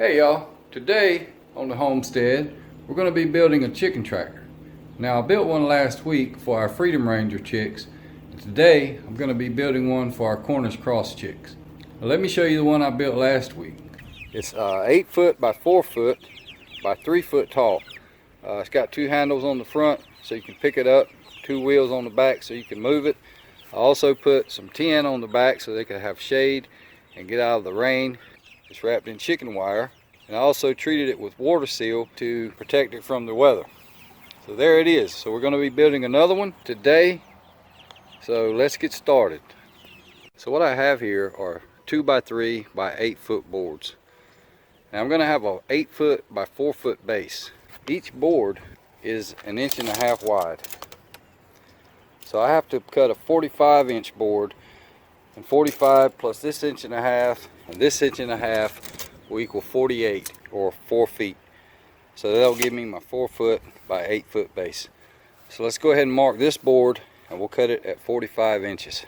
Hey y'all, today on the homestead we're going to be building a chicken tracker. Now I built one last week for our Freedom Ranger chicks, and today I'm going to be building one for our Cornish Cross chicks. Now let me show you the one I built last week. It's 8 foot by 4 foot by 3 foot tall. It's got 2 handles on the front so you can pick it up, 2 wheels on the back so you can move it. I also put some tin on the back so they can have shade and get out of the rain. It's wrapped in chicken wire, and I also treated it with water seal to protect it from the weather. So there it is. So we're going to be building another one today. So let's get started. So what I have here are 2 by 3 by 8 foot boards. Now I'm going to have a 8 foot by 4 foot base. Each board is 1.5 inches wide. So I have to cut a 45-inch board, and 45 plus this 1.5 inches and this 1.5 inches will equal 48, or 4 feet. So that'll give me my 4 foot by 8 foot base. So let's go ahead and mark this board, and we'll cut it at 45 inches.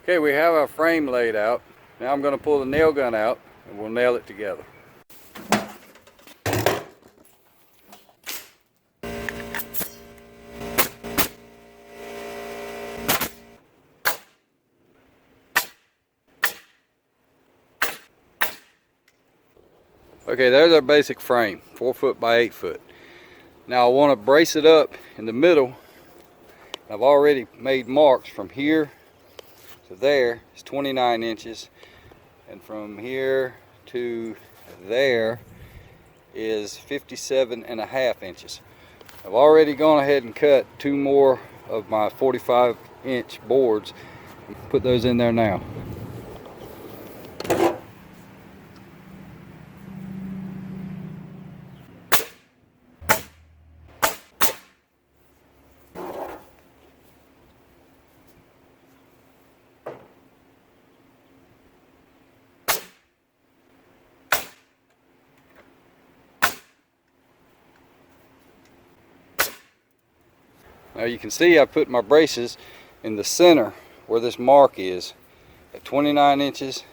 Okay, we have our frame laid out. Now I'm going to pull the nail gun out and we'll nail it together. Okay, there's our basic frame, 4 foot by 8 foot. Now I want to brace it up in the middle. I've already made marks from here to there is 29 inches, and from here to there is 57.5 inches. I've already gone ahead and cut 2 more of my 45-inch boards and put those in there now. Now you can see I put my braces in the center where this mark is at 29 inches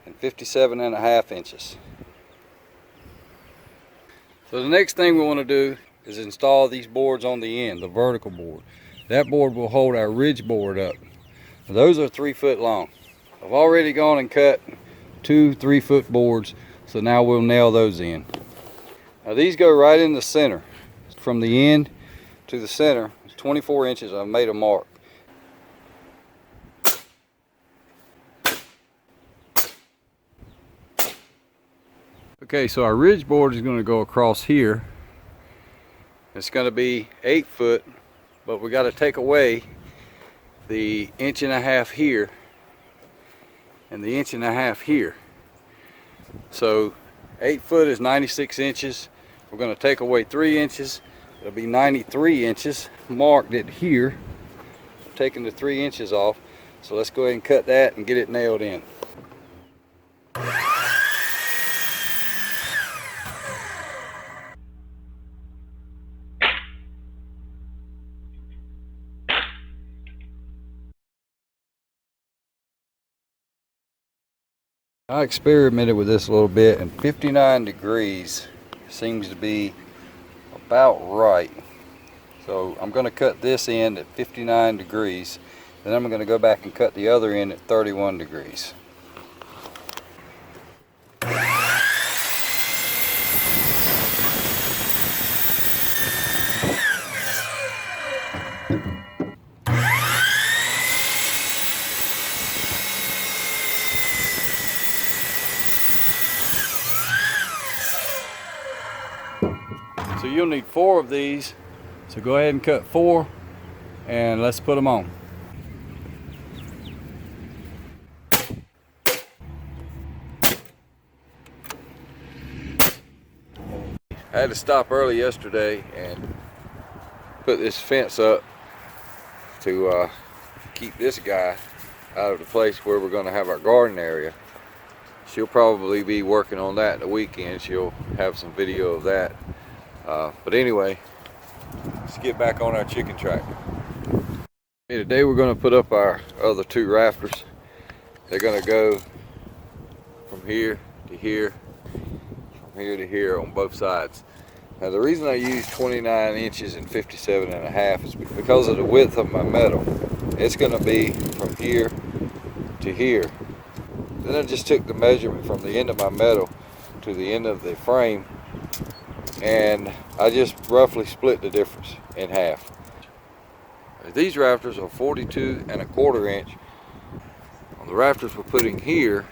and 57.5 inches. So the next thing we want to do is install these boards on the end, the vertical board. That board will hold our ridge board up. Now those are 3 foot long. I've already gone and cut 2 3 foot boards, so now we'll nail those in. Now these go right in the center. From the end to the center, it's 24 inches. I've made a mark. Okay, so our ridge board is going to go across here. It's going to be 8 foot, but we got to take away the 1.5 inches here and the 1.5 inches here. So 8 foot is 96 inches. We're going to take away 3 inches. It'll be 93 inches, marked it here, taking the 3 inches off. So let's go ahead and cut that and get it nailed in. I experimented with this a little bit, and 59 degrees seems to be about right. So I'm going to cut this end at 59 degrees, then I'm going to go back and cut the other end at 31 degrees. So you'll need 4 of these, so go ahead and cut 4 and let's put them on. I had to stop early yesterday and put this fence up to keep this guy out of the place where we're going to have our garden area. she'll probably be working on that the weekend. She'll have some video of that. But anyway, let's get back on our chicken tractor. Okay, today we're going to put up our other 2 rafters. They're going to go from here to here, from here to here on both sides. Now the reason I use 29 inches and 57.5 is because of the width of my metal. It's going to be from here to here. Then I just took the measurement from the end of my metal to the end of the frame, and I just roughly split the difference in half. These rafters are 42.25 inch. On the rafters we're putting here,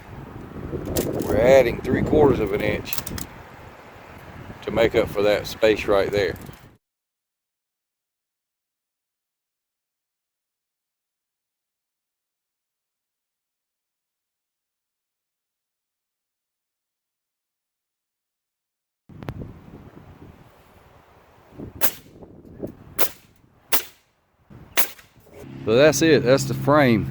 we're adding 3/4 of an inch to make up for that space right there. So that's it, that's the frame.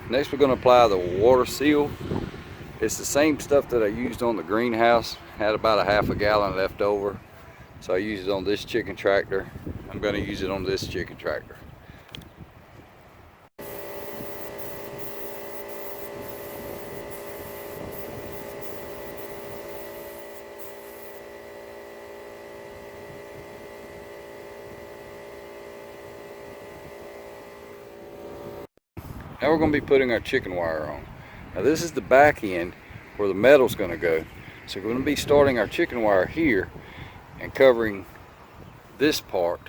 Next we're going to apply the water seal. It's the same stuff that I used on the greenhouse. Had about a half a gallon left over, so I used it on this chicken tractor. I'm going to use it on this chicken tractor. Now we're going to be putting our chicken wire on. Now this is the back end where the metal's going to go. So we're going to be starting our chicken wire here and covering this part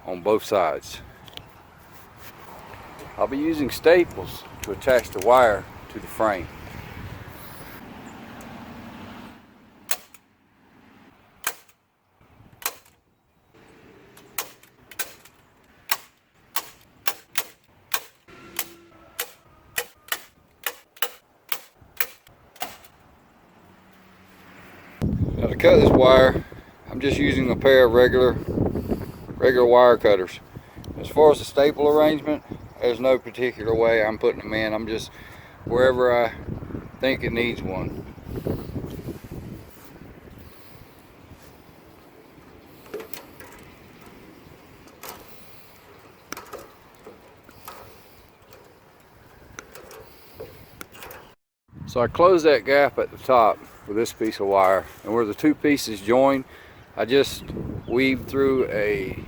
on both sides. I'll be using staples to attach the wire to the frame. Now to cut this wire, I'm just using a pair of regular wire cutters. As far as the staple arrangement, there's no particular way I'm putting them in. I'm just wherever I think it needs one. So I close that gap at the top with this piece of wire, and where the 2 pieces join, I just weave through a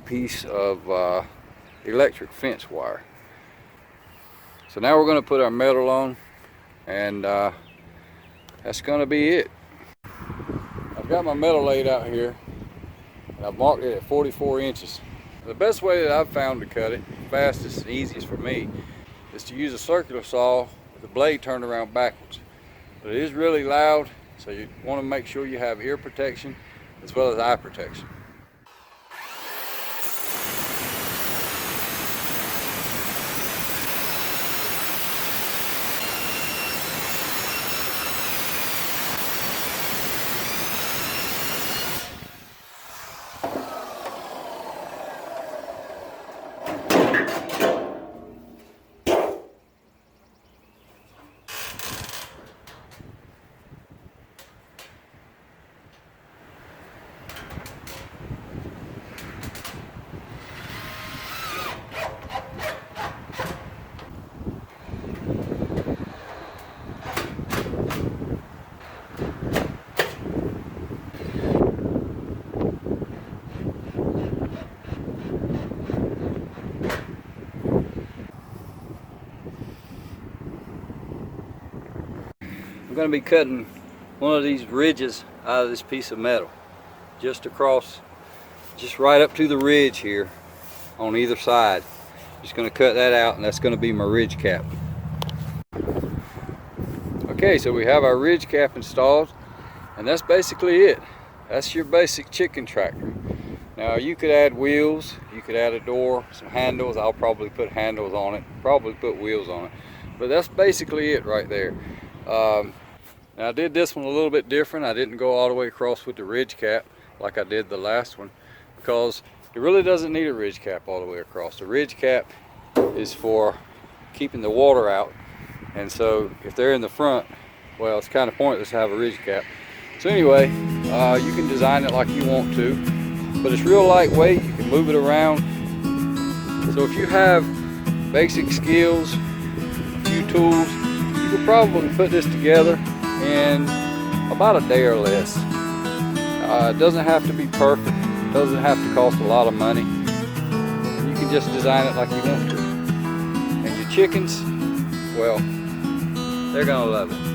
piece of electric fence wire. So now we're going to put our metal on, and that's going to be it. I've got my metal laid out here, and I've marked it at 44 inches. The best way that I've found to cut it, fastest and easiest for me, is to use a circular saw with the blade turned around backwards. But it is really loud, so you want to make sure you have ear protection as well as eye protection. I'm going to be cutting one of these ridges out of this piece of metal, just across, just right up to the ridge here on either side. Just going to cut that out, and that's going to be my ridge cap. Okay, so we have our ridge cap installed, and that's basically it. That's your basic chicken tractor. Now you could add wheels, you could add a door, some handles. I'll probably put handles on it, probably put wheels on it, but that's basically it right there. Now I did this one a little bit different. I didn't go all the way across with the ridge cap like I did the last one, because It really doesn't need a ridge cap all the way across. The ridge cap is for keeping the water out, and so if they're in the front, well, it's kind of pointless to have a ridge cap. So anyway, you can design it like you want to, but it's real lightweight. You can move it around. So if you have basic skills, a few tools, you could probably put this together in about a day or less. It doesn't have to be perfect. It doesn't have to cost a lot of money. You can just design it like you want to. And your chickens, well, they're gonna love it.